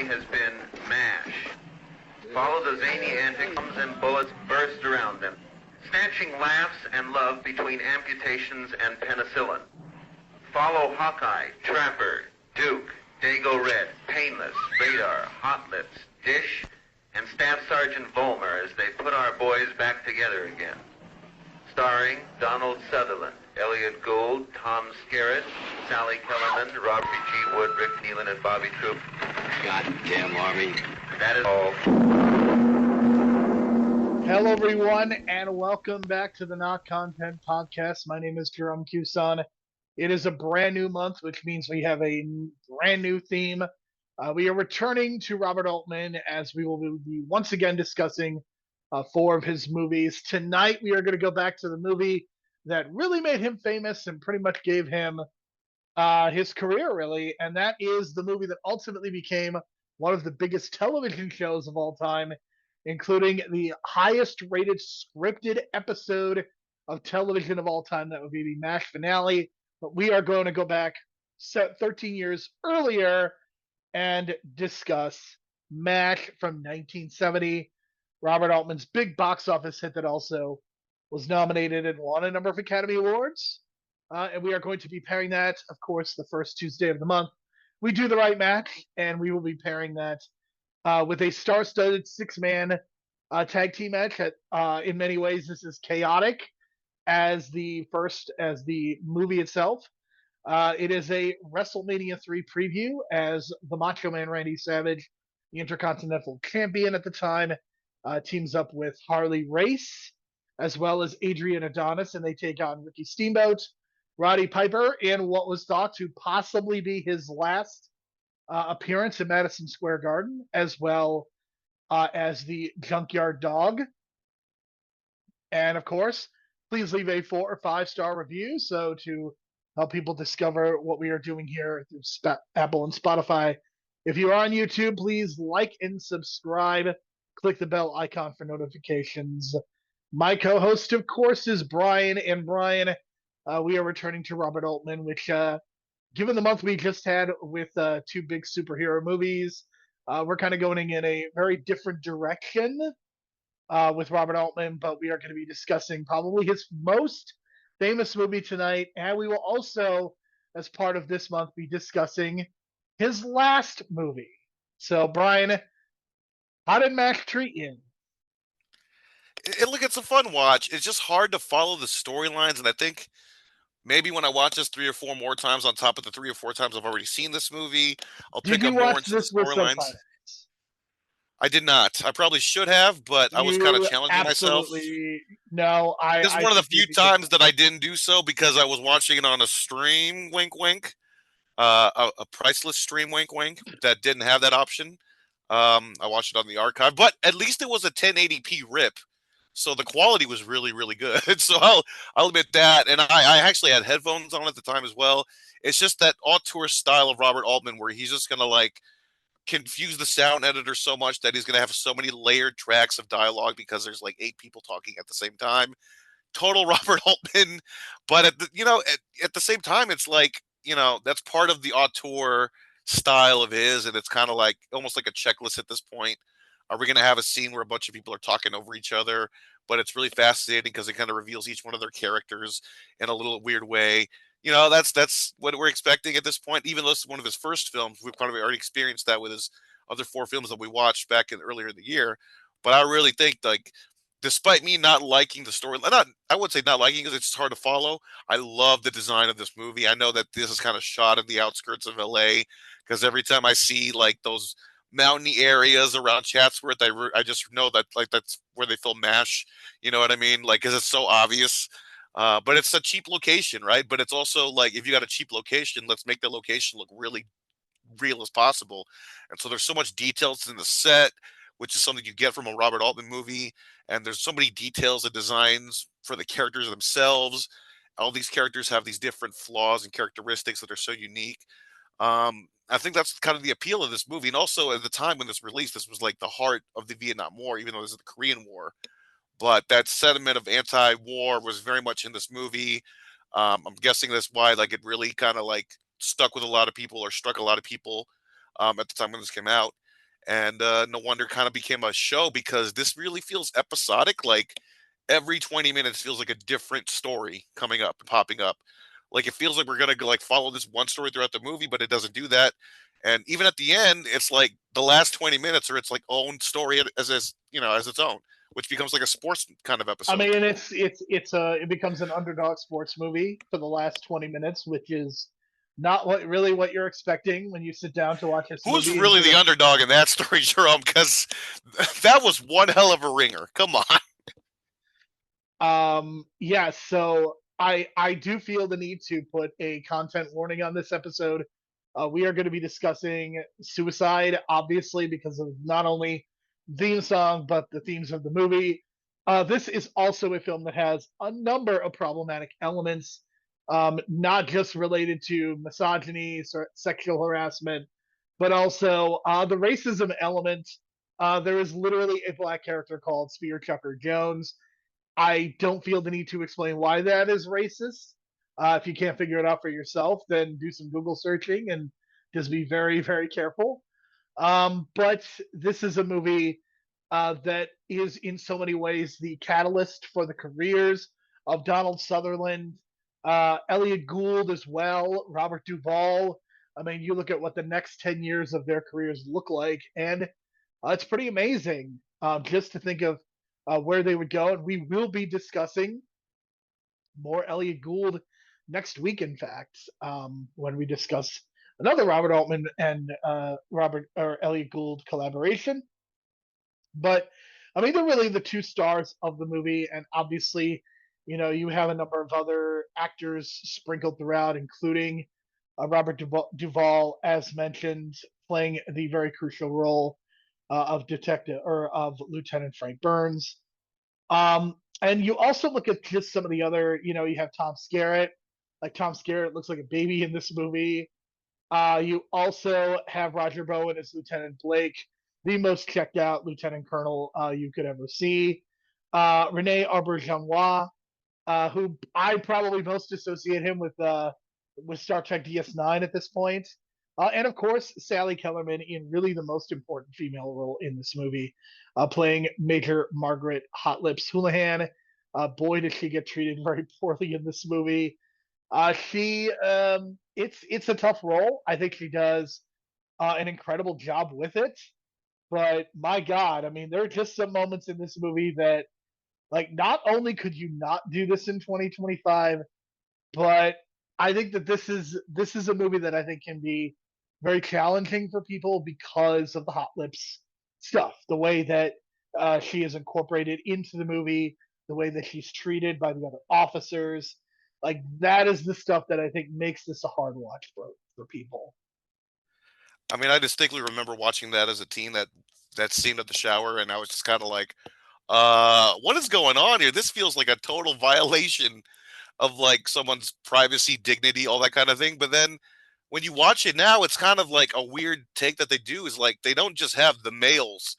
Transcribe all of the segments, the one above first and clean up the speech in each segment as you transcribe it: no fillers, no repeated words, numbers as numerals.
has been M.A.S.H. Follow the zany antics and bullets burst around them, snatching laughs and love between amputations and penicillin. Follow Hawkeye, Trapper, Duke, Dago Red, Painless, Radar, Hot Lips, Dish, and Staff Sergeant Vollmer as they put our boys back together again. Starring Donald Sutherland, Elliot Gould, Tom Skerritt, Sally Kellerman, Robert G. Wood, Rick Nealon, and Bobby Troop. Goddamn Army. That is all. Hello, everyone, and welcome back to the Not Content Podcast. My name is Jerome Cuson. It is a brand new month, which means we have a brand new theme. We are returning to Robert Altman as we will be once again discussing 4 of his movies. Tonight, we are going to go back to the movie that really made him famous and pretty much gave him his career, really, and that is the movie that ultimately became one of the biggest television shows of all time, including the highest rated scripted episode of television of all time. That would be the M.A.S.H finale. But we are going to go back 13 years earlier and discuss M.A.S.H from 1970, Robert Altman's big box office hit that also was nominated and won a number of Academy Awards. And we are going to be pairing that, of course, the first Tuesday of the month. We do the right match, and we will be pairing that with a star-studded 6-man tag team match. In many ways, this is chaotic as the movie itself. It is a WrestleMania 3 preview as the Macho Man Randy Savage, the Intercontinental Champion at the time, teams up with Harley Race, as well as Adrian Adonis, and they take on Ricky Steamboat, Roddy Piper, in what was thought to possibly be his last appearance in Madison Square Garden, as well as the Junkyard Dog. And of course, please leave a 4 or 5-star review so to help people discover what we are doing here through Apple and Spotify. If you are on YouTube, please like and subscribe. Click the bell icon for notifications. My co-host, of course, is Brian. And Brian, we are returning to Robert Altman, which, given the month we just had with 2 big superhero movies, we're kind of going in a very different direction with Robert Altman, but we are going to be discussing probably his most famous movie tonight, and we will also, as part of this month, be discussing his last movie. So, Brian, how did M.A.S.H treat you? Look, it's a fun watch. It's just hard to follow the storylines, and I think maybe when I watch this 3 or 4 more times on top of the 3 or 4 times I've already seen this movie, I'll pick up more into the storylines. I did not. I probably should have, but I was kind of challenging myself. No, This is one of the few times that I didn't do so because I was watching it on a stream, wink, wink, a priceless stream, wink, wink, that didn't have that option. I watched it on the archive, but at least it was a 1080p rip, so the quality was really, really good. So I'll admit that, and I actually had headphones on at the time as well. It's just that auteur style of Robert Altman where he's just gonna like confuse the sound editor so much that he's going to have so many layered tracks of dialogue because there's like 8 people talking at the same time. Total Robert Altman, but at the same time, it's like, that's part of the auteur style of his, and it's kind of like almost like a checklist at this point. Are we going to have a scene where a bunch of people are talking over each other? But it's really fascinating because it kind of reveals each one of their characters in a little weird way. That's what we're expecting at this point. Even though it's one of his first films, we've kind of already experienced that with his other 4 films that we watched back earlier in the year. But I really think, like, despite me not liking the story, I would say not liking because it's hard to follow. I love the design of this movie. I know that this is kind of shot in the outskirts of LA because every time I see like those mountainy areas around Chatsworth, I just know that like that's where they film M.A.S.H. You know what I mean? Like, because it's so obvious. But it's a cheap location, right? But it's also like, if you got a cheap location, let's make the location look really real as possible. And so there's so much details in the set, which is something you get from a Robert Altman movie. And there's so many details and designs for the characters themselves. All these characters have these different flaws and characteristics that are so unique. I think that's kind of the appeal of this movie. And also at the time when this released, this was like the heart of the Vietnam War, even though this is the Korean War. But that sentiment of anti-war was very much in this movie. I'm guessing that's why like it really kind of like stuck with a lot of people or struck a lot of people at the time when this came out. And no wonder it kind of became a show, because this really feels episodic. Like every 20 minutes feels like a different story coming up and popping up. Like it feels like we're gonna like follow this one story throughout the movie, but it doesn't do that. And even at the end, it's like the last 20 minutes are its like own story as its own, which becomes like a sports kind of I episode. mean, it becomes an underdog sports movie for the last 20 minutes, which is not what you're expecting when you sit down to watch this Who's movie. really the underdog in that story, Jerome? Because that was one hell of a ringer. Come on. Yeah, so I do feel the need to put a content warning on this episode. We are going to be discussing suicide, obviously, because of not only theme song but the themes of the movie. This is also a film that has a number of problematic elements, not just related to misogyny, sexual harassment, but also the racism element. There is literally a black character called Spear Chucker Jones. I don't feel the need to explain why that is racist. If you can't figure it out for yourself, then do some Google searching and just be very, very careful. But this is a movie that is in so many ways the catalyst for the careers of Donald Sutherland, Elliot Gould as well, Robert Duvall. I mean, you look at what the next 10 years of their careers look like, and it's pretty amazing just to think of where they would go. And we will be discussing more Elliot Gould next week, in fact, when we discuss another Robert Altman and Elliot Gould collaboration. But I mean, they're really the two stars of the movie, and obviously, you have a number of other actors sprinkled throughout, including Robert Duvall, as mentioned, playing the very crucial role of Lieutenant Frank Burns. And you also look at just some of the other, you have Tom Skerritt. Like Tom Skerritt looks like a baby in this movie. You also have Roger Bowen as Lieutenant Blake, the most checked out Lieutenant Colonel you could ever see. Rene Auberjonois, who I probably most associate him with Star Trek DS9 at this point. And of course, Sally Kellerman in really the most important female role in this movie, playing Major Margaret Hot Lips Houlihan. Boy, did she get treated very poorly in this movie. It's a tough role. I think she does an incredible job with it. But my God, I mean, there are just some moments in this movie that, like, not only could you not do this in 2025, but I think that this is a movie that I think can be very challenging for people because of the Hot Lips stuff, the way that she is incorporated into the movie, the way that she's treated by the other officers. Like that is the stuff that I think makes this a hard watch for people. I mean, I distinctly remember watching that as a teen, that scene at the shower, and I was just kind of like, what is going on here? This feels like a total violation of like someone's privacy, dignity, all that kind of thing. But then when you watch it now, it's kind of like a weird take that they do is like they don't just have the males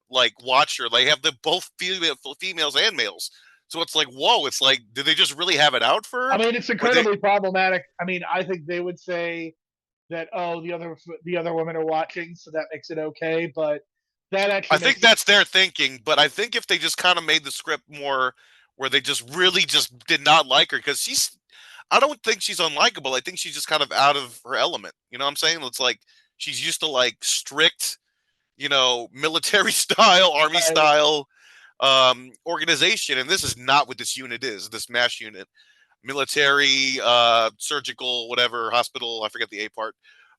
like watch her, they have the both females and males. So it's like, whoa, it's like, did they just really have it out for her? I mean, it's incredibly problematic. I mean, I think they would say that, oh, the other women are watching, so that makes it okay. But that actually, I think that's their thinking. But I think if they just kind of made the script more where they just really just did not like her, because I don't think she's unlikable. I think she's just kind of out of her element. You know what I'm saying? It's like she's used to like strict, military style, army style organization, and this is not what this unit is. This M.A.S.H unit, military, surgical, whatever, hospital. I forget the A part.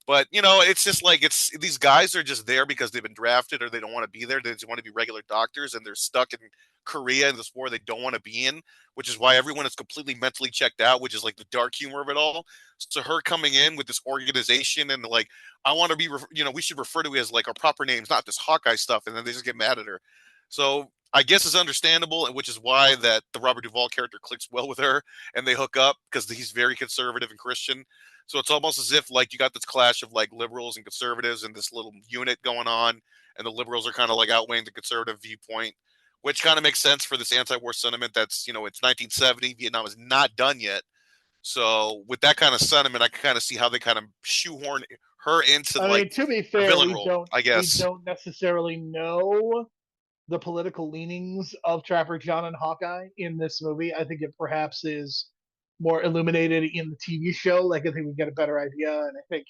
But, it's just like these guys are just there because they've been drafted or they don't want to be there. They just want to be regular doctors, and they're stuck in Korea in this war they don't want to be in, which is why everyone is completely mentally checked out, which is like the dark humor of it all. So her coming in with this organization and like, I want to be, we should refer to it as like our proper names, not this Hawkeye stuff. And then they just get mad at her. So I guess it's understandable, and which is why that the Robert Duvall character clicks well with her and they hook up because he's very conservative and Christian. So it's almost as if like you got this clash of like liberals and conservatives and this little unit going on, and the liberals are kind of like outweighing the conservative viewpoint, which kind of makes sense for this anti-war sentiment. That's, it's 1970, Vietnam is not done yet. So with that kind of sentiment, I can kind of see how they kind of shoehorn her into I like mean, to be a fair, villain we role, don't I we guess. don't necessarily know the political leanings of Trapper John and Hawkeye in this movie. I think it perhaps is more illuminated in the TV show. Like, I think we get a better idea, and I think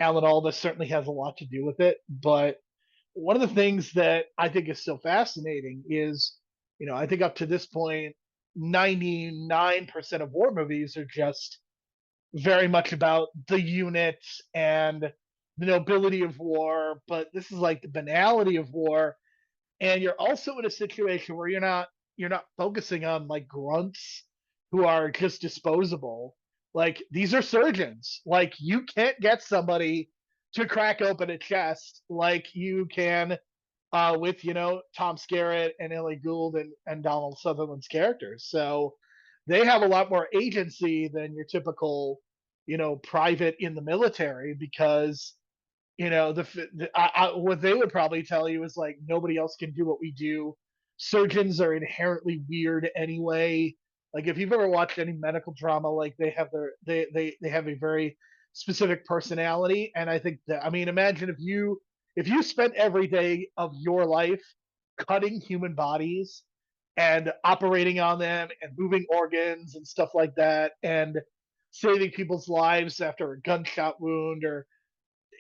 Alan Alda certainly has a lot to do with it. But one of the things that I think is so fascinating is, I think up to this point, 99% of war movies are just very much about the units and the nobility of war, but this is like the banality of war. And you're also in a situation where you're not focusing on like grunts who are just disposable. Like, these are surgeons. Like, you can't get somebody to crack open a chest like you can with Tom Skerritt and Ellie Gould and Donald Sutherland's characters. So they have a lot more agency than your typical private in the military, because what they would probably tell you is like, nobody else can do what we do. Surgeons are inherently weird anyway. Like, if you've ever watched any medical drama, like, they have a very specific personality. And I think that, I mean, imagine if you spent every day of your life cutting human bodies and operating on them and moving organs and stuff like that, and saving people's lives after a gunshot wound, or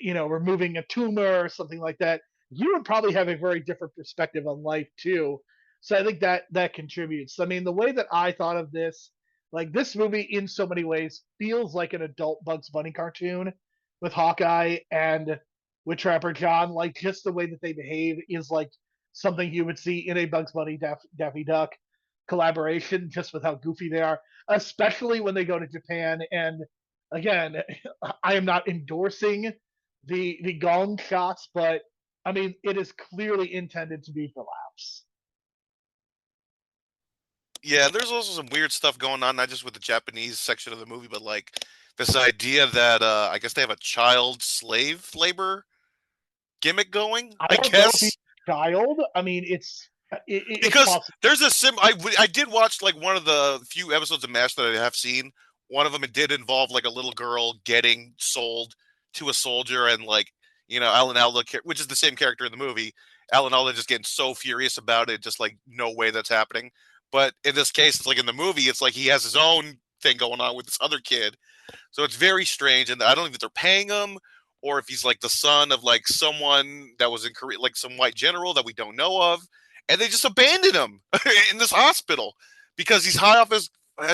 removing a tumor or something like that, you would probably have a very different perspective on life too. So I think that contributes. I mean, the way that I thought of this, like, this movie in so many ways feels like an adult Bugs Bunny cartoon with Hawkeye and with Trapper John. Like, just the way that they behave is like something you would see in a Bugs Bunny Daffy Duck collaboration, just with how goofy they are, especially when they go to Japan. And again, I am not endorsing the gong shots, but I mean, it is clearly intended to be for laughs. Yeah, there's also some weird stuff going on, not just with the Japanese section of the movie, but like this idea that I guess they have a child slave labor gimmick going. I I don't know if he's guess a child. I mean, it's because possible. there's a I did watch like one of the few episodes of M.A.S.H that I have seen. One of them, it did involve like a little girl getting sold to a soldier, and like Alan Alda, which is the same character in the movie, Alan Alda just getting so furious about it, just like no way that's happening. But in this case, it's like in the movie, it's like he has his own thing going on with this other kid, so it's very strange. And I don't know if they're paying him or if he's like the son of like someone that was in Korea, like some white general that we don't know of, and they just abandoned him in this hospital because he's high off his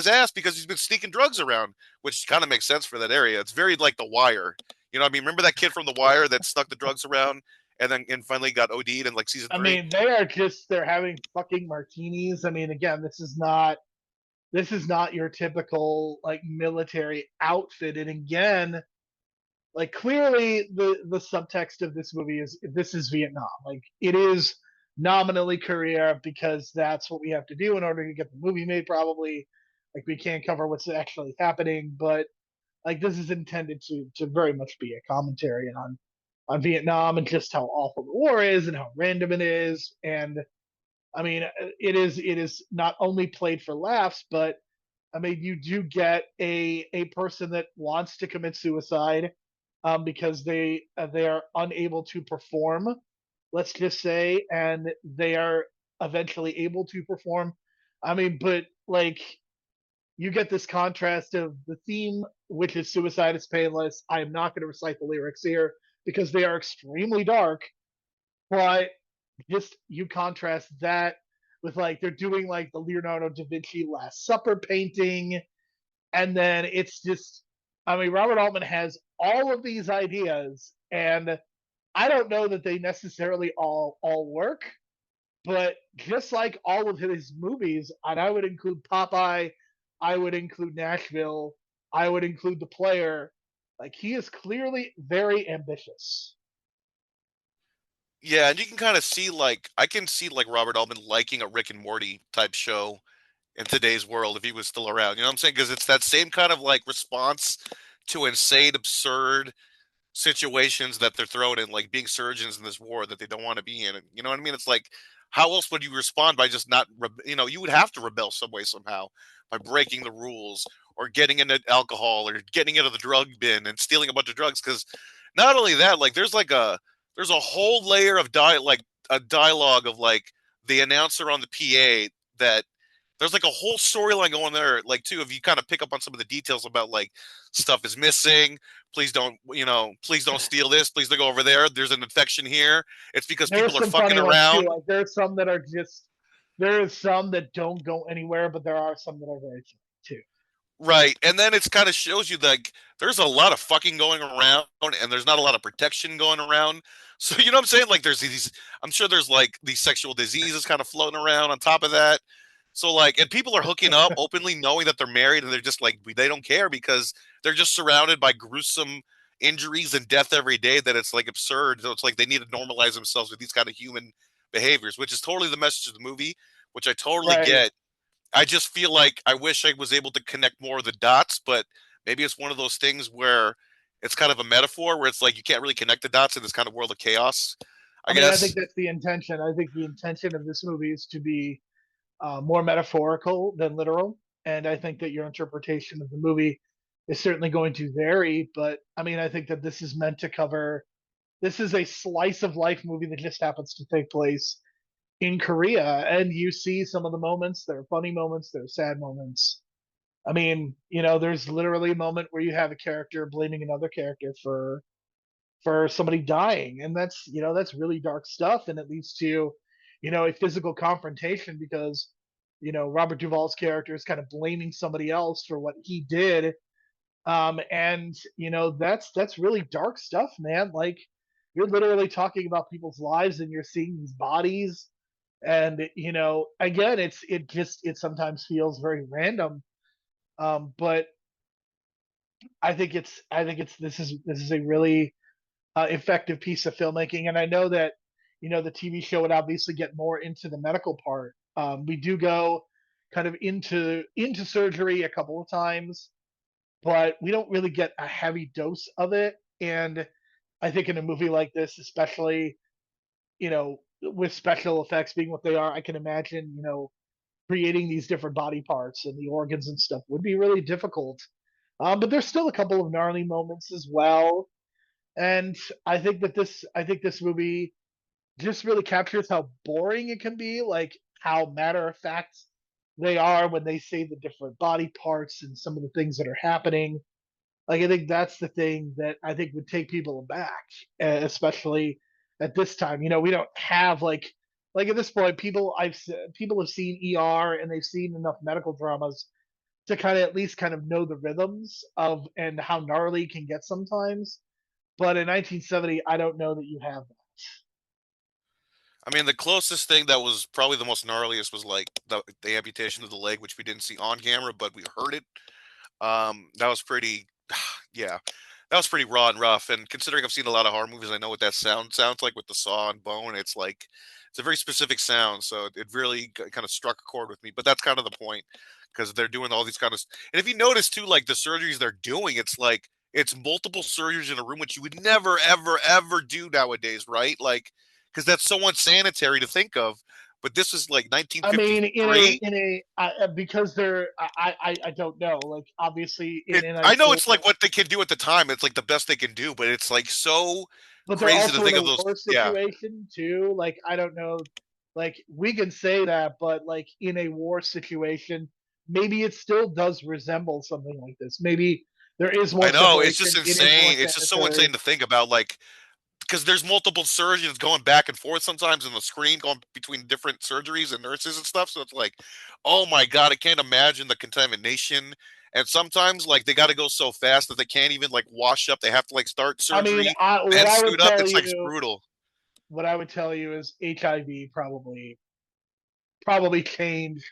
ass because he's been sneaking drugs around, which kind of makes sense for that area. It's very like The Wire. You know what I mean? Remember that kid from The Wire that snuck the drugs around and finally got OD'd in like season I 3? mean, they're having fucking martinis. I mean, again, this is not your typical like military outfit. And again, like, clearly the subtext of this movie is this is Vietnam. Like, it is nominally Korea because that's what we have to do in order to get the movie made, probably. Like, we can't cover what's actually happening, but like, this is intended to very much be a commentary on Vietnam and just how awful the war is and how random it is. And I mean, it is not only played for laughs, but I mean, you do get a person that wants to commit suicide because they are unable to perform, let's just say, and they are eventually able to perform. I mean, but like, you get this contrast of the theme, which is suicide is painless. I am not going to recite the lyrics here because they are extremely dark, but just you contrast that with, like, they're doing like the Leonardo da Vinci Last Supper painting, and then it's just, I mean, Robert Altman has all of these ideas, and I don't know that they necessarily all work, but just like all of his movies, and I would include Popeye, I would include Nashville, I would include The Player, like, he is clearly very ambitious. Yeah, and you can kind of see like I can see like Robert Altman liking a Rick and Morty type show in today's world if he was still around. You know what I'm saying? Because it's that same kind of like response to insane, absurd situations that they're thrown in, like being surgeons in this war that they don't want to be in. You know what I mean? It's like, how else would you respond by just not, you would have to rebel some way, somehow, by breaking the rules or getting into alcohol or getting into the drug bin and stealing a bunch of drugs. Because not only that, like there's a whole layer of a dialogue of like the announcer on the PA that there's like a whole storyline going there, like too, if you kind of pick up on some of the details about like stuff is missing, please don't, please don't steal this, please don't go over there, there's an infection here, it's because There are people are some fucking funny ones too. around. Like there are some that are just there are some that don't go anywhere, but there are some that are very funny too. Right. And then it's kind of shows you like there's a lot of fucking going around and there's not a lot of protection going around. So you know what I'm saying? Like there's these, I'm sure there's like these sexual diseases kind of floating around on top of that. So like, and people are hooking up openly knowing that they're married and they're just like, they don't care because they're just surrounded by gruesome injuries and death every day that it's like absurd. So it's like they need to normalize themselves with these kind of human behaviors, which is totally the message of the movie, which I totally Right. get. I just feel like I wish I was able to connect more of the dots, but maybe it's one of those things where it's kind of a metaphor where it's like you can't really connect the dots in this kind of world of chaos, I I mean, I think guess. that's the intention. I think the intention of this movie is to be more metaphorical than literal, and I think that your interpretation of the movie is certainly going to vary. But I mean, I think that this is meant to cover. This is a slice of life movie that just happens to take place in Korea, and you see some of the moments. There are funny moments. There are sad moments. I mean, there's literally a moment where you have a character blaming another character for somebody dying, and that's really dark stuff, and it leads to a physical confrontation because Robert Duvall's character is kind of blaming somebody else for what he did. And that's really dark stuff, man. Like you're literally talking about people's lives and you're seeing these bodies, and again, it sometimes feels very random. But I think it's this is a really effective piece of filmmaking. And I know that the TV show would obviously get more into the medical part. We do go kind of into surgery a couple of times, but we don't really get a heavy dose of it. And I think in a movie like this, especially with special effects being what they are, I can imagine creating these different body parts and the organs and stuff would be really difficult. But there's still a couple of gnarly moments as well, and I think this movie just really captures how boring it can be, like how matter of fact they are when they say the different body parts and some of the things that are happening. Like I think that's the thing that I think would take people aback, especially at this time. We don't have like at this point people have seen ER and they've seen enough medical dramas to kind of at least kind of know the rhythms of and how gnarly it can get sometimes. But in 1970, I don't know that you have that. I mean, the closest thing that was probably the most gnarliest was like the amputation of the leg, which we didn't see on camera, but we heard it. That was pretty, yeah, that was pretty raw and rough. And considering I've seen a lot of horror movies, I know what that sounds like with the saw and bone. It's like it's a very specific sound, so it really kind of struck a chord with me. But that's kind of the point because they're doing all these kind of. And if you notice too, like the surgeries they're doing, it's like it's multiple surgeries in a room, which you would never, ever, ever do nowadays, right? Like because that's so unsanitary to think of. But this is like I mean, 1953. because I don't know. Like obviously in an I know it's isolated, like what they can do at the time. It's like the best they can do, but it's like so but they're crazy to also in think a of those. war Yeah, situation too. Like I don't know. Like we can say that, but like in a war situation, maybe it still does resemble something like this. Maybe there is more I know. It's just separation. It is more insane. It's just so insane sanitary. to think about. Like because there's multiple surgeons going back and forth sometimes in the screen, going between different surgeries and nurses and stuff. So it's like, oh my god, I can't imagine the contamination. And sometimes like they got to go so fast that they can't even like wash up. They have to like start I mean, surgery, what then I would suit up. tell It's like you, brutal. is HIV probably changed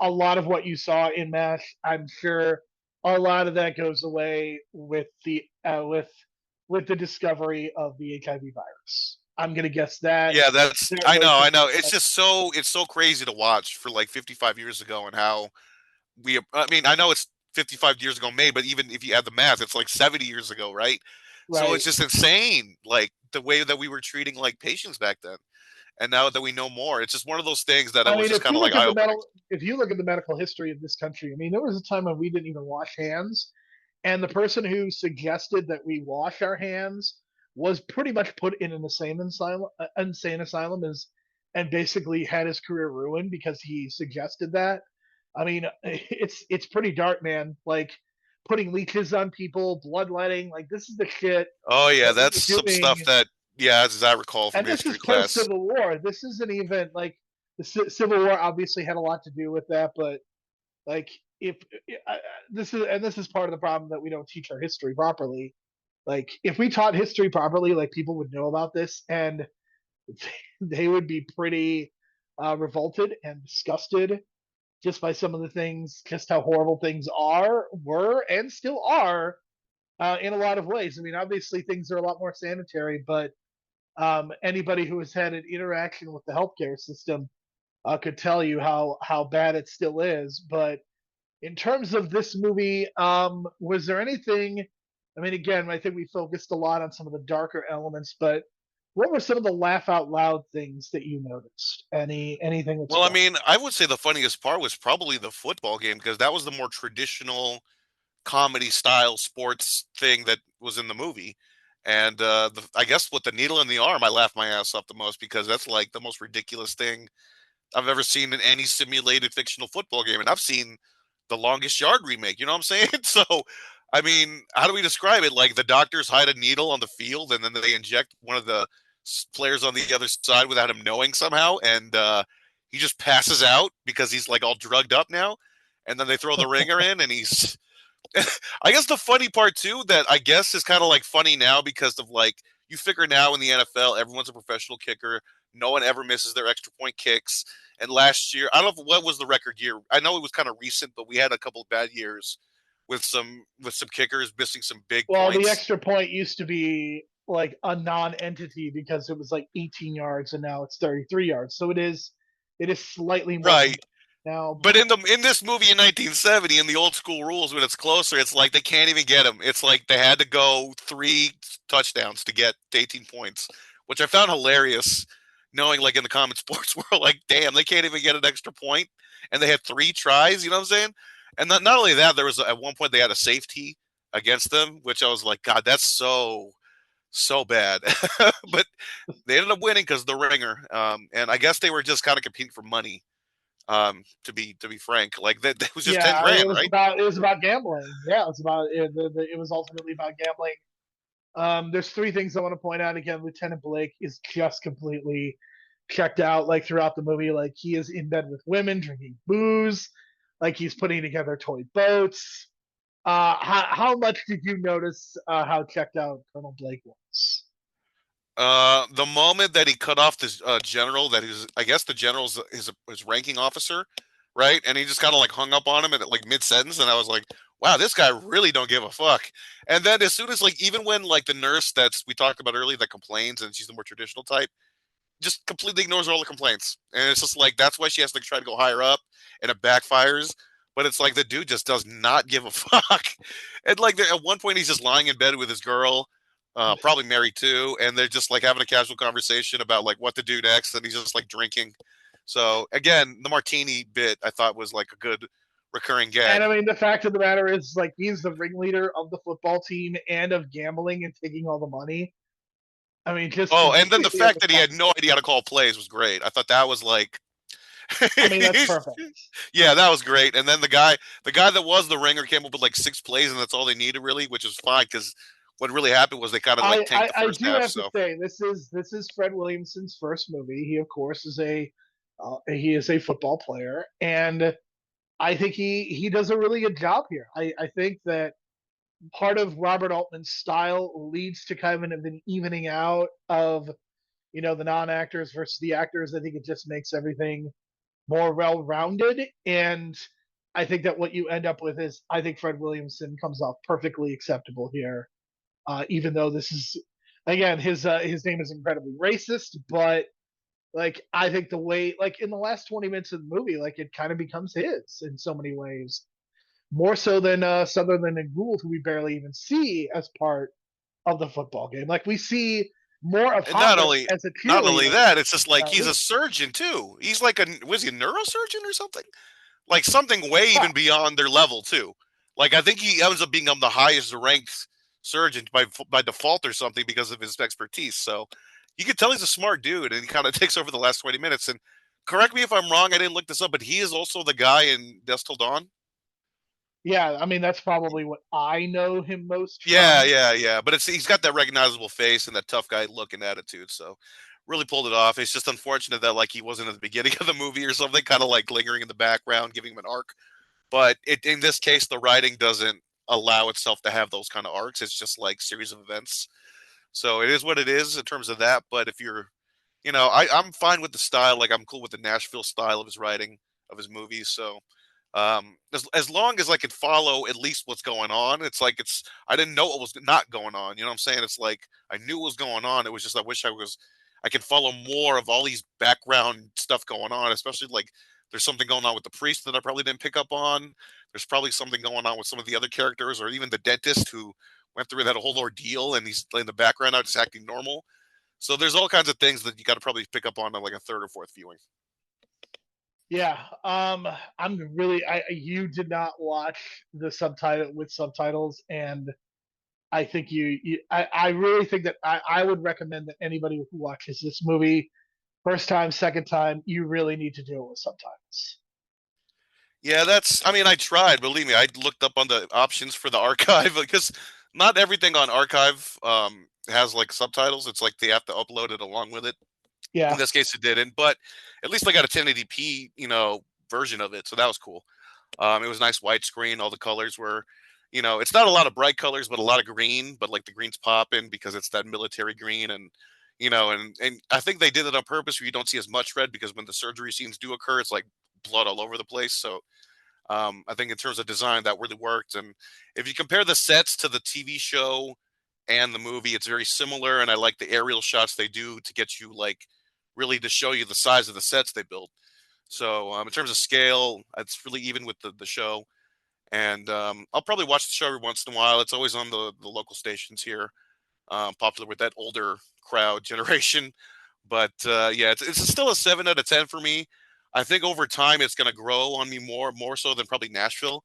a lot of what you saw in M.A.S.H. I'm sure a lot of that goes away with the discovery of the HIV virus. I'm gonna guess that Yeah, that's there, I those know, I things know. are It's gone. just so crazy to watch for like 55 years ago and how I mean, I know it's 55 years ago made, but even if you add the math, it's like 70 years ago, right? So it's Right. just insane like the way that we were treating like patients back then. And now that we know more, it's just one of those things that I I was mean, just kind of like eye opening. if you look at the medical history of this country, I mean, there was a time when we didn't even wash hands, And the person who suggested that we wash our hands was pretty much put in an insane asylum and basically had his career ruined because he suggested that. I mean, it's pretty dark, man. Like putting leeches on people, bloodletting. Like this is the shit Oh yeah, that we that's were some stuff doing. that, yeah, as I recall from And this history is post class. Civil War. This isn't even like the Civil War obviously had a lot to do with that, but like if this is part of the problem that we don't teach our history properly. Like if we taught history properly, like people would know about this and they would be pretty revolted and disgusted just by some of the things, just how horrible things were, and still are in a lot of ways. I mean, obviously things are a lot more sanitary, but anybody who has had an interaction with the healthcare system could tell you how bad it still is. But in terms of this movie, was there anything? I mean, again, I think we focused a lot on some of the darker elements, but what were some of the laugh out loud things that you noticed? Anything that Well, I struck? mean, I would say the funniest part was probably the football game because that was the more traditional comedy style sports thing that was in the movie. And I guess with the needle in the arm, I laughed my ass off the most because that's like the most ridiculous thing I've ever seen in any simulated fictional football game. And I've seen the Longest Yard remake, you know what I'm saying? So, I mean, how do we describe it? Like the doctors hide a needle on the field and then they inject one of the players on the other side without him knowing somehow. And he just passes out because he's like all drugged up now. And then they throw the ringer in and he's I guess the funny part too that I guess is kind of like funny now because of like you figure now in the NFL everyone's a professional kicker. No one ever misses their extra point kicks. And last year, I don't know what was the record year. I know it was kind of recent, but we had a couple of bad years with some kickers missing some big Well, the points. extra point used to be like a non-entity because it was like 18 yards and now it's 33 yards. So it is slightly more Right. competitive now. But in this movie in 1970, in the old school rules, when it's closer, it's like they can't even get him. It's like they had to go 3 touchdowns to get 18 points, which I found hilarious. Knowing like in the common sports world, like damn, they can't even get an extra point, and they had 3 tries. You know what I'm saying? And not only that, there was at one point they had a safety against them, which I was like, God, that's so bad. But they ended up winning because of the ringer, and I guess they were just kind of competing for money. To be frank, like that was just 10 Yeah, grand, right? it was about gambling. Yeah, it was ultimately about gambling. There's three things I want to point out. Again, Lieutenant Blake is just completely checked out. Like throughout the movie, like he is in bed with women, drinking booze, like he's putting together toy boats. How much did you notice how checked out Colonel Blake was? The moment that he cut off this general, that is, I guess the general's his ranking officer, right? And he just kind of like hung up on him at like mid sentence, and I was like, wow, this guy really don't give a fuck. And then as soon as like even when like the nurse that's we talked about earlier that complains and she's the more traditional type, just completely ignores all the complaints, and it's just like that's why she has to try to go higher up, and it backfires. But it's like the dude just does not give a fuck. And like at one point he's just lying in bed with his girl, probably married too, and they're just like having a casual conversation about like what to do next, and he's just like drinking. So again, the martini bit I thought was like a good recurring And gag. I mean, the fact of the matter is, like, he's the ringleader of the football team and of gambling and taking all the money. I mean, just Oh, and then the completely at fact the that he top. had no idea how to call plays was great. I thought that was like I mean, that's perfect. yeah, that was great. And then the guy that was the ringer came up with like 6 plays, and that's all they needed really, which is fine because what really happened was they kind of like tanked the I first do half. have to So say this is Fred Williamson's first movie. He of course is a football player, and I think he does a really good job here. I think that part of Robert Altman's style leads to kind of an evening out of the non-actors versus the actors. I think it just makes everything more well-rounded, and I think that what you end up with is I think Fred Williamson comes off perfectly acceptable here, even though this is again his name is incredibly racist, but like I think the way like in the last 20 minutes of the movie, like it kind of becomes his in so many ways, more so than Sutherland and Gould, who we barely even see as part of the football game. Like we see more of and not Hopper only as a not only cheerleader. that, it's just like he's a Luke. surgeon too. He's like was he a neurosurgeon or something? Like something way even Well, beyond their level too. Like, I think he ends up being the highest ranked surgeon by default or something because of his expertise. So you can tell he's a smart dude, and he kind of takes over the last 20 minutes. And correct me if I'm wrong, I didn't look this up, but he is also the guy in Dusk Till Dawn. Yeah, I mean that's probably what I know him most Yeah, from. yeah, yeah. But he's got that recognizable face and that tough guy look and attitude. So really pulled it off. It's just unfortunate that like he wasn't at the beginning of the movie or something, kind of like lingering in the background, giving him an arc. But in this case, the writing doesn't allow itself to have those kind of arcs. It's just like series of events. So it is what it is in terms of that. But if you're, I'm fine with the style. Like I'm cool with the Nashville style of his writing of his movies. So as long as I could follow at least what's going on, it's like I didn't know what was not going on. You know what I'm saying? It's like I knew what was going on. It was just I wish I could follow more of all these background stuff going on, especially like there's something going on with the priest that I probably didn't pick up on. There's probably something going on with some of the other characters, or even the dentist who went through that whole ordeal and he's in the background now just acting normal. So there's all kinds of things that you got to probably pick up on like a third or fourth viewing. Yeah, I'm really. You did not watch the subtitle with subtitles, and I think I really think that I would recommend that anybody who watches this movie first time, second time, you really need to do it with subtitles. Yeah, I mean, I tried, believe me, I looked up on the options for the archive because not everything on archive has like subtitles. It's like they have to upload it along with it. In Yeah, this case, it didn't, but at least I got a 1080p, version of it. So that was cool. It was nice widescreen. All the colors were, it's not a lot of bright colors, but a lot of green, but like the green's popping because it's that military green. And, and I think they did it on purpose where you don't see as much red because when the surgery scenes do occur, it's like blood all over the place. So I think in terms of design, that really worked. And if you compare the sets to the TV show and the movie, it's very similar. And I like the aerial shots they do to get you like really to show you the size of the sets they build. So in terms of scale, it's really even with the show. And I'll probably watch the show every once in a while. It's always on the local stations here, popular with that older crowd generation. But yeah, it's still a 7 out of 10 for me. I think over time it's going to grow on me more so than probably Nashville,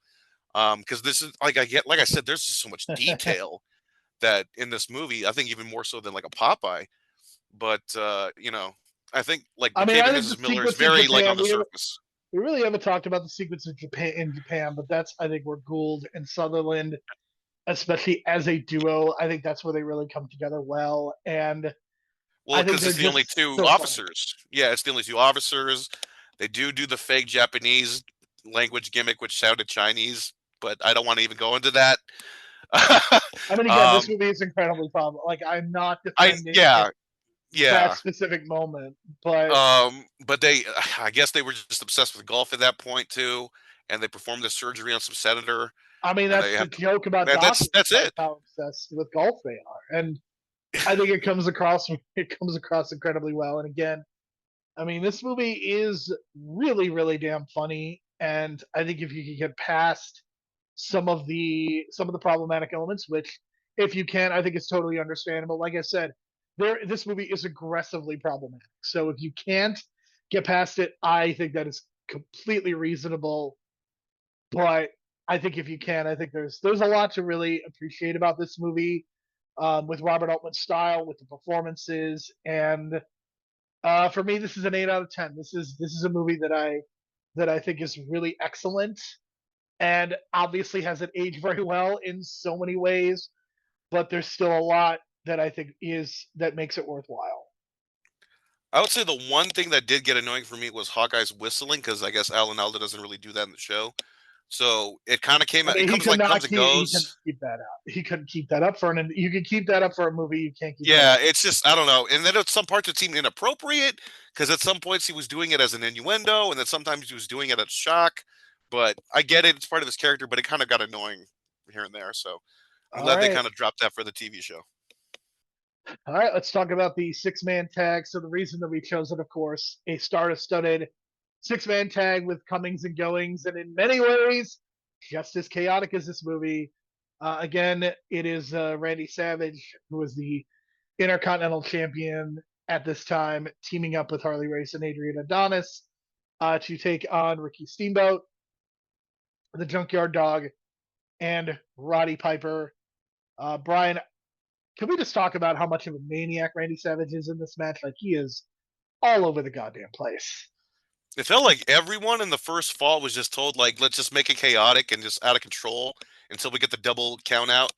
because this is like like I said, there's just so much detail that in this movie. I think even more so than like a Popeye. But I think like I mean, McCabe I and think the Mrs. Miller is sequence in very like on Japan the surface. we really haven't talked about the sequence of Japan in Japan, but that's I think where Gould and Sutherland, especially as a duo, I think that's where they really come together well, and Well, I think because they're it's the only just two so funny. officers. Yeah, it's the only two officers. They do the fake Japanese language gimmick, which sounded Chinese, but I don't want to even go into that. I mean, again, this um, movie is incredibly fun. Like, I'm not I defending yeah that yeah. specific moment, but But I guess they were just obsessed with golf at that point too, and they performed the surgery on some senator, I mean, and that's they the have joke about that's doctors, that's right? it. How obsessed with golf they are, and I think it comes across incredibly well. And again, I mean, this movie is really, really damn funny, and I think if you can get past some of the problematic elements, which if you can, I think it's totally understandable. Like I said, this movie is aggressively problematic. So if you can't get past it, I think that is completely reasonable. But I think if you can, I think there's a lot to really appreciate about this movie, with Robert Altman's style, with the performances, and for me, this is an 8 out of 10. This is a movie that I think is really excellent, and obviously hasn't aged very well in so many ways, but there's still a lot that I think that makes it worthwhile. I would say the one thing that did get annoying for me was Hawkeye's whistling because I guess Alan Alda doesn't really do that in the show. So it kind of came I out. It mean, comes and he couldn't goes. keep that up. He couldn't keep that up for you can keep that up for a movie. You can't keep that Yeah, up. it's just I don't know. And then at some parts it seemed inappropriate because at some points he was doing it as an innuendo, and then sometimes he was doing it as shock. But I get it; it's part of his character. But it kind of got annoying here and there. So I'm All glad they right. kind of dropped that for the TV show. All right, let's talk about the six-man tag. So the reason that we chose it, of course, a star-studded six-man tag with comings and goings, and in many ways, just as chaotic as this movie. Again, it is Randy Savage, who is the Intercontinental Champion at this time, teaming up with Harley Race and Adrian Adonis to take on Ricky Steamboat, the Junkyard Dog, and Roddy Piper. Brian, can we just talk about how much of a maniac Randy Savage is in this match? Like, he is all over the goddamn place. It felt like everyone in the first fall was just told, like, let's just make it chaotic and just out of control until we get the double count out.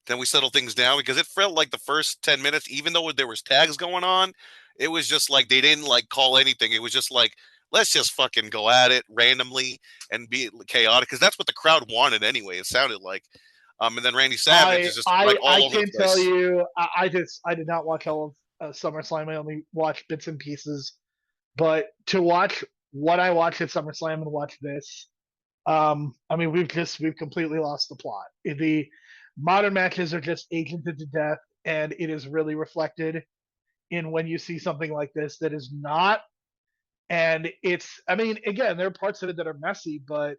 Then we settle things down, because it felt like the first 10 minutes, even though there was tags going on, it was just like they didn't like call anything. It was just like, let's just fucking go at it randomly and be chaotic, because that's what the crowd wanted anyway. It sounded like. And then Randy Savage is just like all over the can't place. tell you. I did not watch all of SummerSlam. I only watched bits and pieces. But to watch what I watched at SummerSlam and watch this, I mean, we've completely lost the plot. The modern matches are just agented to death, and it is really reflected in when you see something like this that is not. And it's, I mean, again, there are parts of it that are messy, but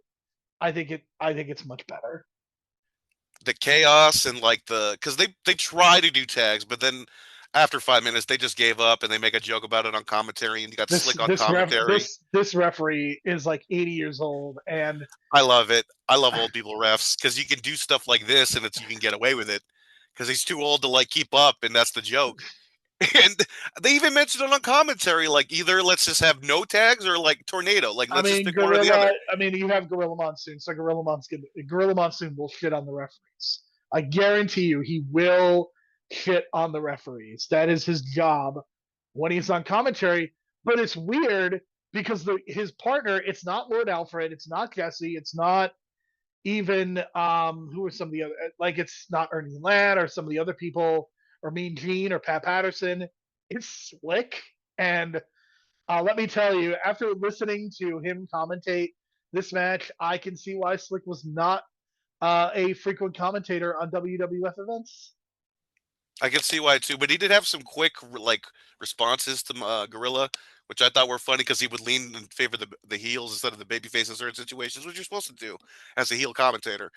I think it's much better. The chaos and like because they try to do tags, but then after 5 minutes they just gave up and they make a joke about it on commentary, and you got Slick on commentary. This referee is like 80 years old, and I love it. I love old people refs, because you can do stuff like this and you can get away with it because he's too old to like keep up, and that's the joke. And they even mentioned it on commentary, like either let's just have no tags or like tornado, like let's just pick one or the other. I mean, you have Gorilla Monsoon, so Gorilla Monsoon will shit on the referees. I guarantee you, he will shit on the referees. That is his job when he's on commentary. But it's weird because his partner, it's not Lord Alfred, it's not Jesse, it's not even who are some of the other, like, it's not Ernie Ladd or some of the other people, or Mean Gene or Pat Patterson. It's Slick. And let me tell you, after listening to him commentate this match, I can see why Slick was not a frequent commentator on WWF events. I can see why too, but he did have some quick like responses to Gorilla, which I thought were funny, because he would lean in favor of the heels instead of the babyface in certain situations, which you're supposed to do as a heel commentator.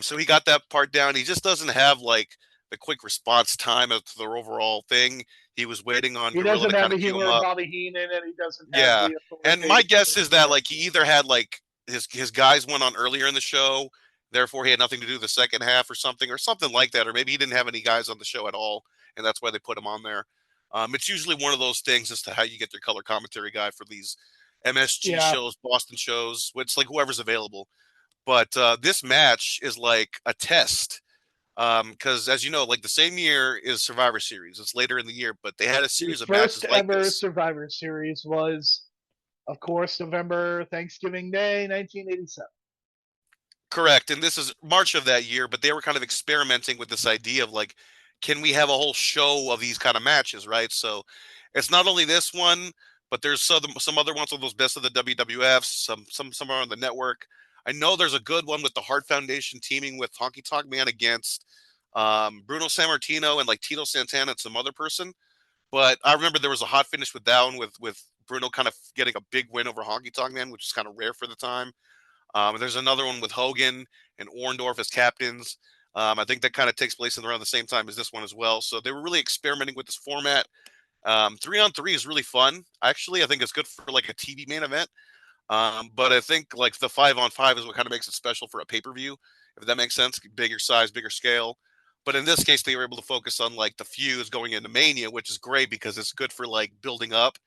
So he got that part down. He just doesn't have like the quick response time of the overall thing. He was waiting on Gorilla to kind of cue him up. Bobby Heenan, and he doesn't have and my guess is that like he either had like his guys went on earlier in the show, therefore he had nothing to do the second half or something like that, or maybe he didn't have any guys on the show at all, and that's why they put him on there. It's usually one of those things as to how you get your color commentary guy for these MSG shows, Boston shows. It's like whoever's available. But this match is like a test, because as you know, like the same year is Survivor Series. It's later in the year, but they had a series of matches like this. First ever Survivor Series was, of course, November, Thanksgiving Day, 1987. Correct. And this is March of that year, but they were kind of experimenting with this idea of like, can we have a whole show of these kind of matches, right? So it's not only this one, but there's some other ones of those best of the WWF, some are on the network. I know there's a good one with the Hart Foundation teaming with Honky Tonk Man against Bruno Sammartino and like Tito Santana and some other person. But I remember there was a hot finish with that one with Bruno kind of getting a big win over Honky Tonk Man, which is kind of rare for the time. There's another one with Hogan and Orndorff as captains. I think that kind of takes place around the same time as this one as well. So they were really experimenting with this format. 3-on-3 is really fun. Actually, I think it's good for like a TV main event. But I think like the 5-on-5 is what kind of makes it special for a pay-per-view, if that makes sense. Bigger size, bigger scale. But in this case, they were able to focus on like the feuds going into Mania, which is great because it's good for like building up.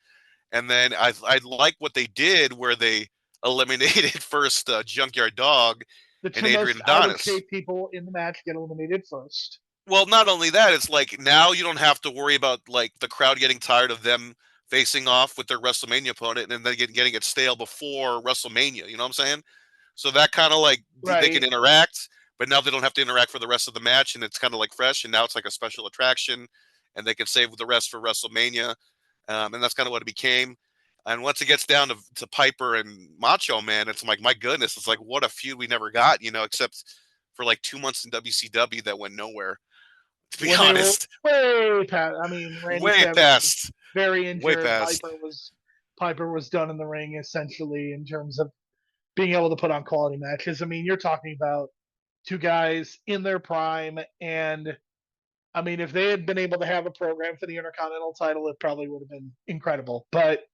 And then I like what they did where they eliminated first Junkyard Dog and Adrian Adonis. People in the match get eliminated first. Well, not only that, it's like now you don't have to worry about like the crowd getting tired of them facing off with their WrestleMania opponent and then getting it stale before WrestleMania. You know what I'm saying? So that kind of like they can interact, but now they don't have to interact for the rest of the match, and it's kind of like fresh. And now it's like a special attraction, and they can save the rest for WrestleMania, and that's kind of what it became. And once it gets down to Piper and Macho Man, it's like, my goodness, it's like, what a feud we never got, you know, except for like 2 months in WCW that went nowhere, to be honest. Way past. I mean, Randy way past. Very injured. Way past. Piper was done in the ring, essentially, in terms of being able to put on quality matches. I mean, you're talking about two guys in their prime, and I mean, if they had been able to have a program for the Intercontinental title, it probably would have been incredible. But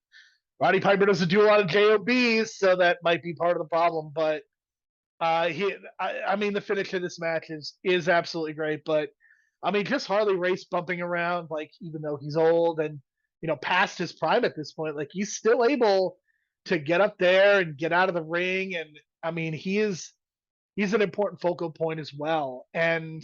Roddy Piper doesn't do a lot of JOBs, so that might be part of the problem. But I mean, the finish of this match is absolutely great, but I mean, just Harley Race bumping around, like even though he's old and past his prime at this point, like he's still able to get up there and get out of the ring, and I mean, he's an important focal point as well. And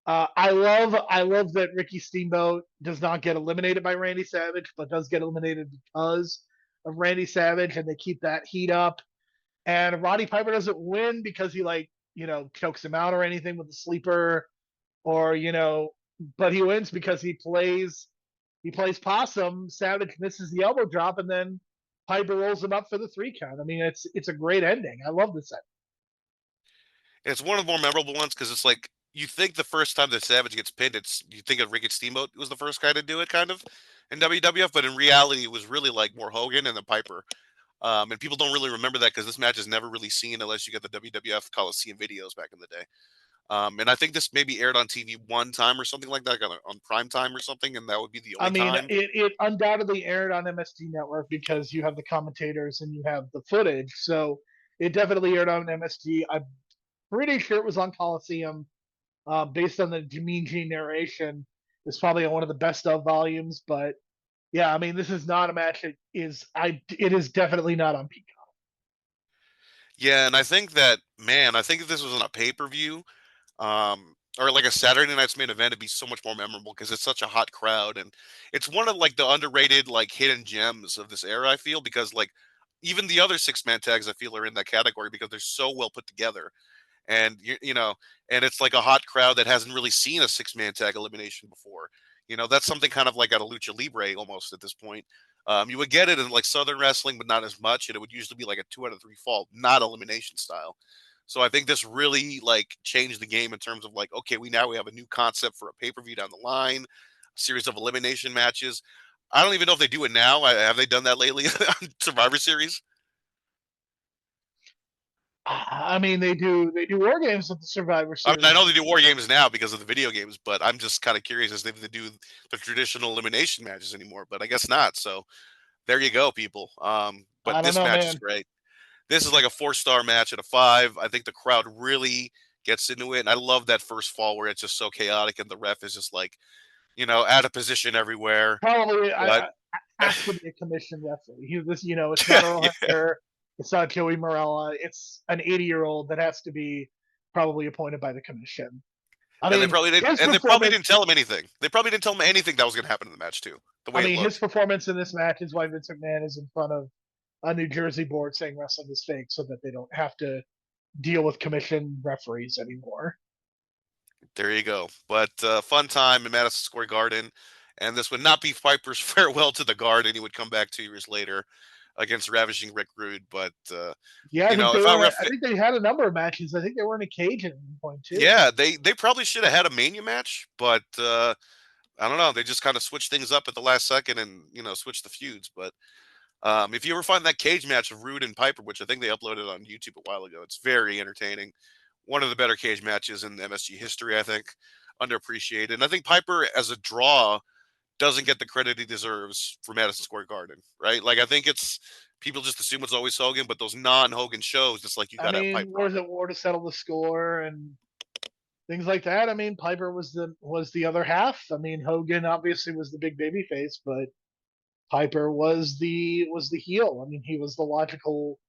I love that Ricky Steamboat does not get eliminated by Randy Savage, but does get eliminated because of Randy Savage, and they keep that heat up. And Roddy Piper doesn't win because he chokes him out or anything with a sleeper, or but he wins because he plays possum. Savage misses the elbow drop, and then Piper rolls him up for the 3 count. I mean, it's a great ending. I love this ending. It's one of the more memorable ones because it's like you think the first time that Savage gets pinned, you think of Ricky Steamboat was the first guy to do it, kind of in WWF, but in reality, it was really like more Hogan and then Piper. And people don't really remember that because this match is never really seen unless you get the WWF Coliseum videos back in the day. And I think this maybe aired on TV one time or something like that, like on prime time or something, and that would be the only time. It undoubtedly aired on MSG Network because you have the commentators and you have the footage. So it definitely aired on MSG. I'm pretty sure it was on Coliseum, based on the Mean Gene narration. It's probably on one of the best of volumes, but yeah, I mean, this is not a match that it is definitely not on Peacock. Yeah, and I think if this was on a pay-per-view, or like a Saturday night's main event, it'd be so much more memorable because it's such a hot crowd, and it's one of like the underrated like hidden gems of this era. I feel because like even the other 6-man tags I feel are in that category because they're so well put together, and and it's like a hot crowd that hasn't really seen a 6-man tag elimination before. That's something kind of like at a lucha libre almost at this point. You would get it in like Southern wrestling, but not as much, and it would usually be like a 2 out of 3 fall, not elimination style. So I think this really like changed the game in terms of like, okay, we have a new concept for a pay-per-view down the line, a series of elimination matches. I don't even know if they do it now. Have they done that lately on Survivor Series? I mean, they do war games with the Survivor Series. I mean, I know they do war games now because of the video games, but I'm just kind of curious as if they do the traditional elimination matches anymore. But I guess not. So there you go, people. But this match is great. This is like a 4-star match at a 5. I think the crowd really gets into it, and I love that first fall where it's just so chaotic, and the ref is just like, out of position everywhere. Probably, I has to be a commission referee. It's not Earl Hebner. It's not Joey Morella. It's an 80-year-old that has to be probably appointed by the commission. They probably didn't tell him anything. They probably didn't tell him anything that was going to happen in the match too. His performance in this match is why Vince McMahon is in front of a New Jersey board saying wrestling is fake, so that they don't have to deal with commission referees anymore. There you go. But fun time in Madison Square Garden, and this would not be Piper's farewell to the Garden. He would come back 2 years later against Ravishing Rick Rude, but I think they had a number of matches. I think they were in a cage at one point too. Yeah, they probably should have had a Mania match, but I don't know. They just kind of switched things up at the last second and switched the feuds. But if you ever find that cage match of Rude and Piper, which I think they uploaded on YouTube a while ago, it's very entertaining. One of the better cage matches in MSG history, I think. Underappreciated, and I think Piper as a draw doesn't get the credit he deserves for Madison Square Garden, right? Like, I think people just assume it's always Hogan, but those non-Hogan shows, it's like you got to have Piper. Where's it war to settle the score and things like that? I mean, Piper was the other half. I mean, Hogan obviously was the big baby face, but Piper was the heel. I mean, he was the logical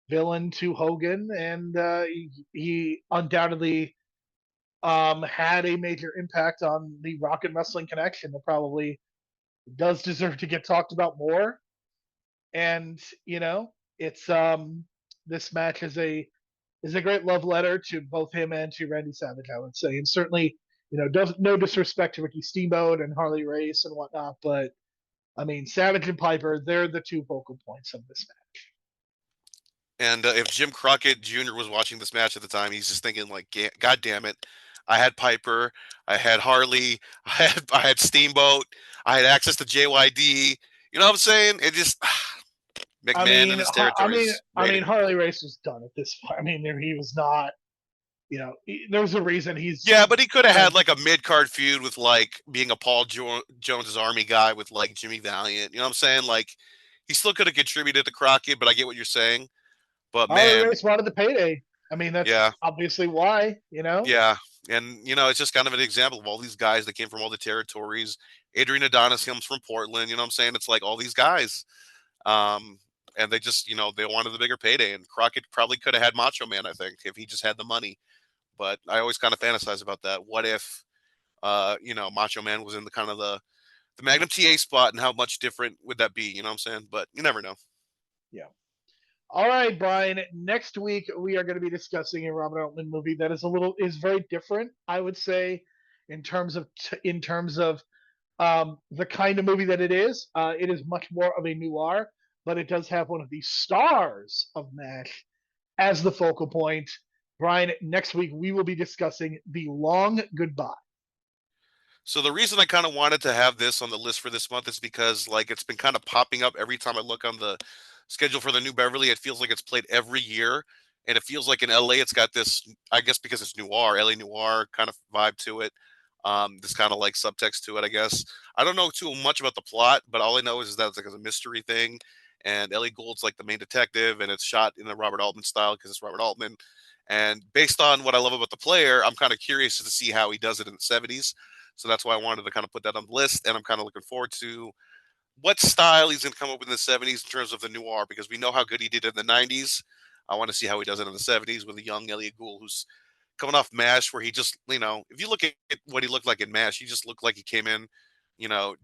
villain to Hogan, and he undoubtedly had a major impact on the Rock and Wrestling connection that probably does deserve to get talked about more. And it's this match is a great love letter to both him and to Randy Savage, I would say. And certainly, no disrespect to Ricky Steamboat and Harley Race and whatnot, but I mean, Savage and Piper, they're the 2 focal points of this match. And if Jim Crockett Jr. was watching this match at the time, he's just thinking like, God damn it. I had Piper, I had Harley, I had Steamboat, I had access to JYD. You know what I'm saying? It just McMahon and his territories. I mean, Harley Race was done at this point. I mean, he was not. There was a reason he's. Yeah, but he could have had like a mid-card feud with like being a Paul Jones's Army guy with like Jimmy Valiant. You know what I'm saying? Like, he still could have contributed to Crockett, but I get what you're saying. But Harley Race wanted the payday. I mean, that's Yeah. obviously why, Yeah. And, it's just kind of an example of all these guys that came from all the territories. Adrian Adonis comes from Portland. You know what I'm saying? It's like all these guys. Um, and they just, they wanted the bigger payday. And Crockett probably could have had Macho Man, I think, if he just had the money. But I always kind of fantasize about that. What if, Macho Man was in the kind of the Magnum TA spot, and how much different would that be? You know what I'm saying? But you never know. Yeah. All right, Brian. Next week we are going to be discussing a Robert Altman movie that is very different, I would say, in terms of the kind of movie that it is. It is much more of a noir, but it does have one of the stars of M.A.S.H as the focal point. Brian, next week we will be discussing The Long Goodbye. So the reason I kind of wanted to have this on the list for this month is because like it's been kind of popping up every time I look on the schedule for the New Beverly. It feels like it's played every year, and it feels like in LA it's got this, I guess because it's noir, LA noir kind of vibe to it. This kind of like subtext to it, I guess. I don't know too much about the plot, but all I know is that it's like a mystery thing, and Ellie Gould's like the main detective, and it's shot in the Robert Altman style because it's Robert Altman. And based on what I love about the player, I'm kind of curious to see how he does it in the 70s. So that's why I wanted to kind of put that on the list. And I'm kind of looking forward to what style he's going to come up with in the 70s in terms of the noir, because we know how good he did in the 90s. I want to see how he does it in the 70s with a young Elliot Gould who's coming off M.A.S.H, where he just, if you look at what he looked like in M.A.S.H, he just looked like he came in,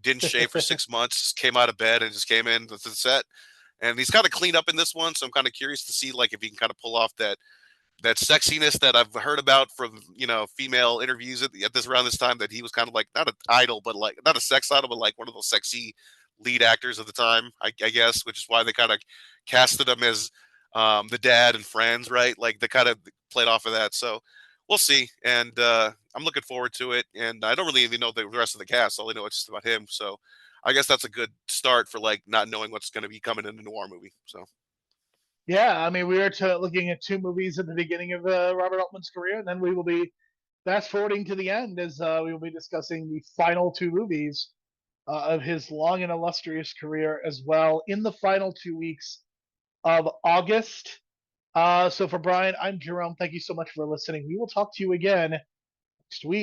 didn't shave for 6 months, came out of bed and just came in to the set. And he's kind of cleaned up in this one. So I'm kind of curious to see like if he can kind of pull off that sexiness that I've heard about from female interviews at this around this time, that he was kind of like not an idol, but like not a sex idol, but like one of those sexy lead actors of the time, I guess, which is why they kind of casted him as the dad and Friends, right? Like they kind of played off of that. So we'll see, and I'm looking forward to it. And I don't really even know the rest of the cast. All I know is just about him. So I guess that's a good start for like not knowing what's going to be coming in the noir movie. So. Yeah, I mean, we are looking at two movies at the beginning of Robert Altman's career, and then we will be fast forwarding to the end as we will be discussing the final two movies of his long and illustrious career as well in the final 2 weeks of August. So for Brian, I'm Jerome. Thank you so much for listening. We will talk to you again next week.